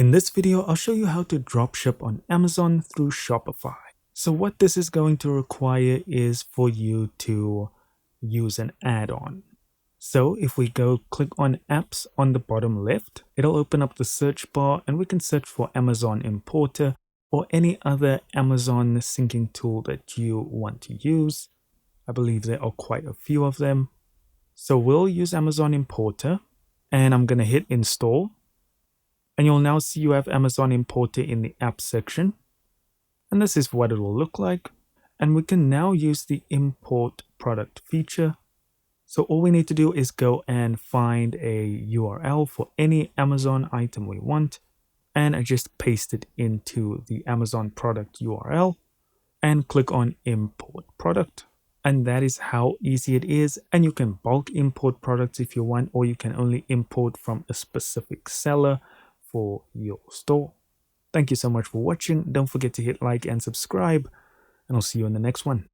In this video, I'll show you how to dropship on Amazon through Shopify. So what this is going to require is for you to use an add-on. So if we go click on apps on the bottom left, it'll open up the search bar and we can search for Amazon Importer or any other Amazon syncing tool that you want to use. I believe there are quite a few of them. So we'll use Amazon Importer and I'm going to hit install. And you'll now see you have Amazon Importer in the app section. And this is what it will look like. And we can now use the import product feature. So all we need to do is go and find a URL for any Amazon item we want. And I just paste it into the Amazon product URL and click on import product. And that is how easy it is. And you can bulk import products if you want, or you can only import from a specific seller for your store. Thank you so much for watching. Don't forget to hit like and subscribe, and I'll see you in the next one.